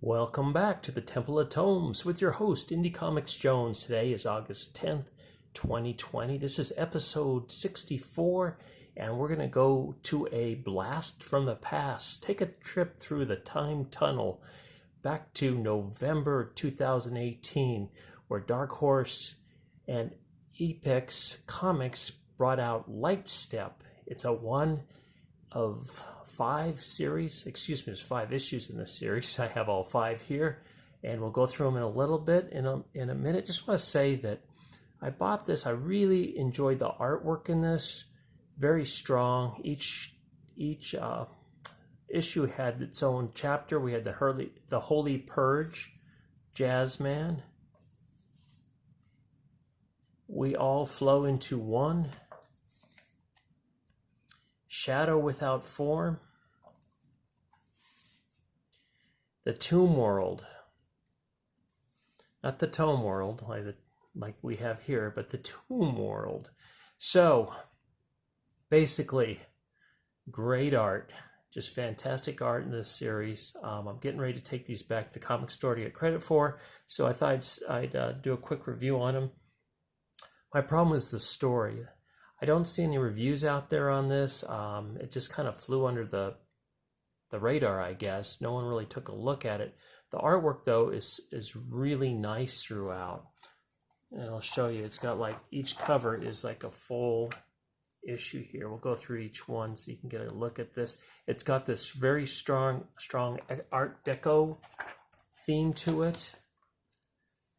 Welcome back to the Temple of Tomes with your host, Indie Comics Jones. Today is August 10th, 2020. This is episode 64, and we're going to go to a blast from the past. Take a trip through the time tunnel back to November 2018, where Dark Horse and Epix Comics brought out Lightstep. It's a one of there's 5 issues in this series. I have all 5 here, and we'll go through them in a little bit in a minute. Just want to say that I bought this. I really enjoyed the artwork in this. Very strong. Each issue had its own chapter. We had the Holy Purge, Jazzman. We All Flow into One, Shadow Without Form, the Tomb World, not the Tome World like we have here, but the Tomb World. So basically, great art, just fantastic art in this series. I'm getting ready to take these back to the comic store to get credit for, so I thought I'd do a quick review on them. My problem was the story. I don't see any reviews out there on this. It just kind of flew under the radar, I guess. No one really took a look at it. The artwork, though, is really nice throughout. And I'll show you. It's got like each cover is like a full issue here. We'll go through each one so you can get a look at this. It's got this very strong Art Deco theme to it.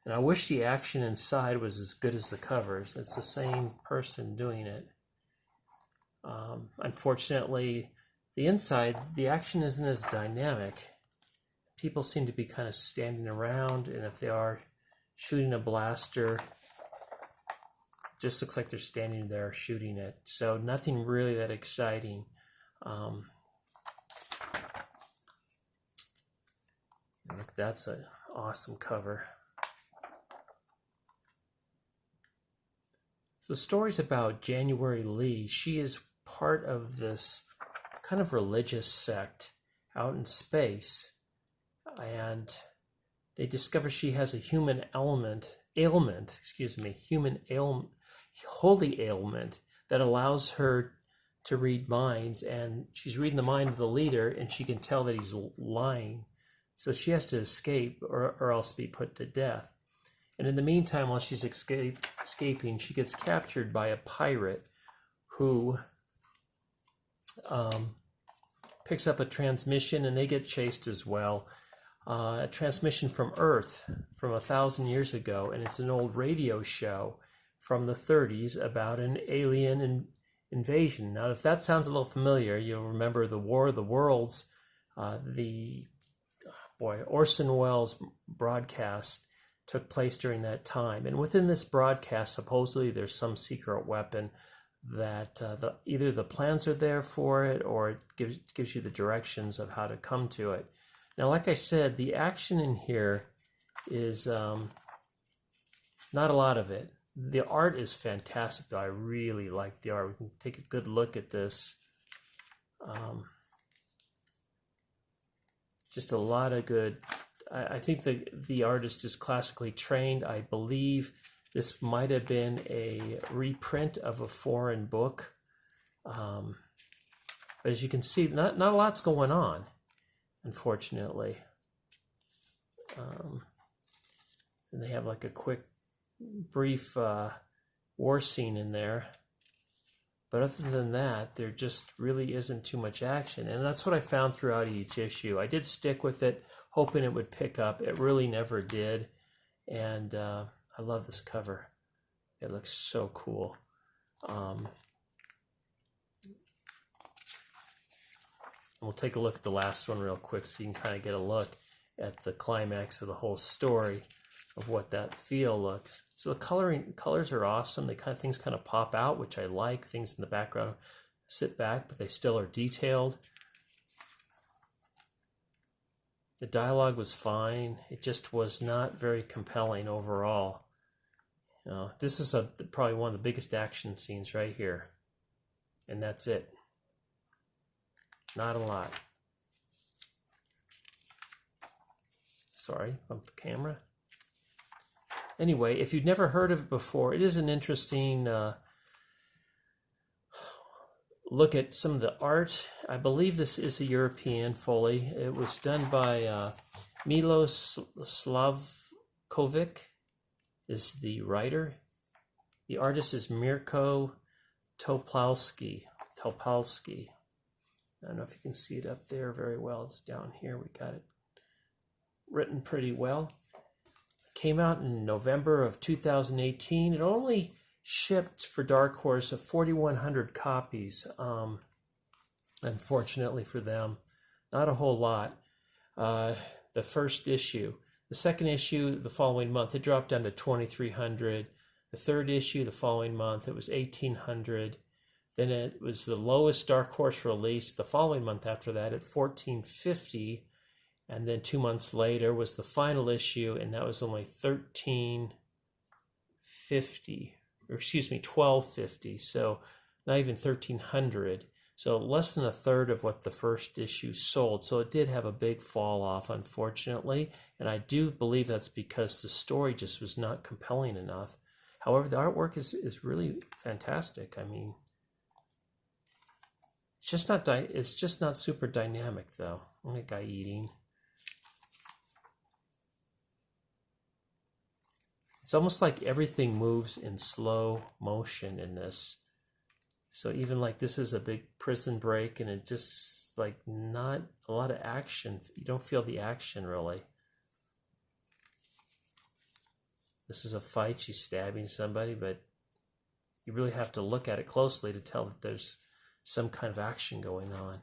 And I wish the action inside was as good as the covers. It's the same person doing it. Unfortunately, the inside, the action isn't as dynamic. People seem to be kind of standing around, and if they are shooting a blaster, it just looks like they're standing there shooting it. So nothing really that exciting. Look, that's an awesome cover. So the story's about January Lee. She is part of this kind of religious sect out in space, and they discover she has a human holy ailment that allows her to read minds, and she's reading the mind of the leader, and she can tell that he's lying. So she has to escape or else be put to death. And in the meantime, while she's escaping, she gets captured by a pirate who picks up a transmission, and they get chased as well. A transmission from Earth from 1,000 years ago, and it's an old radio show from the 30s about an alien invasion. Now, if that sounds a little familiar, you'll remember the War of the Worlds, Orson Welles broadcast took place during that time. And within this broadcast, supposedly there's some secret weapon that either the plans are there for it, or it gives you the directions of how to come to it. Now, like I said, the action in here is not a lot of it. The art is fantastic, though. I really like the art. We can take a good look at this. Just a lot of good. I think the artist is classically trained. I believe this might have been a reprint of a foreign book. But as you can see, not a lot's going on, unfortunately. And they have like a quick, brief war scene in there. But other than that, there just really isn't too much action. And that's what I found throughout each issue. I did stick with it, hoping it would pick up. It really never did. And I love this cover. It looks so cool. We'll take a look at the last one real quick so you can kind of get a look at the climax of the whole story of what that feel looks. So the colors are awesome. Things kind of pop out, which I like. Things in the background sit back, but they still are detailed. The dialogue was fine. It just was not very compelling overall. This is probably one of the biggest action scenes right here. And that's it. Not a lot. Sorry, bump the camera. Anyway, if you've never heard of it before, it is an interesting look at some of the art. I believe this is a European fully. It was done by Milos Slavkovic is the writer. The artist is Mirko Topalski. I don't know if you can see it up there very well. It's down here. We got it written pretty well. Came out in November of 2018. It only shipped for Dark Horse of 4,100 copies. Unfortunately for them, not a whole lot. The first issue. The second issue the following month, it dropped down to 2,300. The third issue the following month, it was 1,800. Then it was the lowest Dark Horse release the following month after that at 1,450. And then 2 months later was the final issue, and that was only 1,350, or excuse me, 1,250. So not even 1,300. So less than a third of what the first issue sold. So it did have a big fall off, unfortunately. And I do believe that's because the story just was not compelling enough. However, the artwork is really fantastic. I mean, it's just not super dynamic though. Only a guy eating. It's almost like everything moves in slow motion in this. So even like this is a big prison break, and it just like not a lot of action. You don't feel the action really. This is a fight. She's stabbing somebody, but you really have to look at it closely to tell that there's some kind of action going on.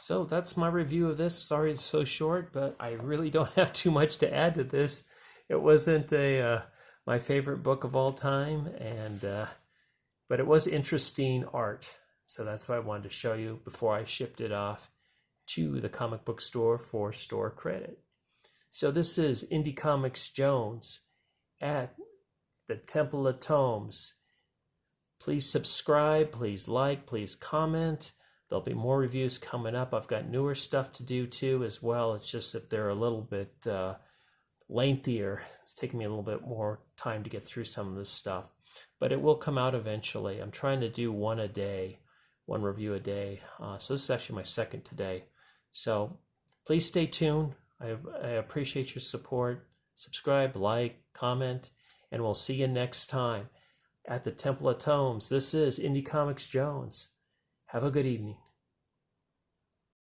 So that's my review of this. Sorry it's so short, but I really don't have too much to add to this. It wasn't my favorite book of all time, but it was interesting art. So that's why I wanted to show you before I shipped it off to the comic book store for store credit. So this is Indie Comics Jones at the Temple of Tomes. Please subscribe, please like, please comment. There'll be more reviews coming up. I've got newer stuff to do too as well. It's just that they're a little bit lengthier. It's taking me a little bit more time to get through some of this stuff, but it will come out eventually. I'm trying to do one a day, one review a day. So this is actually my second today. So please stay tuned. I appreciate your support. Subscribe, like, comment, and we'll see you next time at the Temple of Tomes. This is Indie Comics Jones. Have a good evening.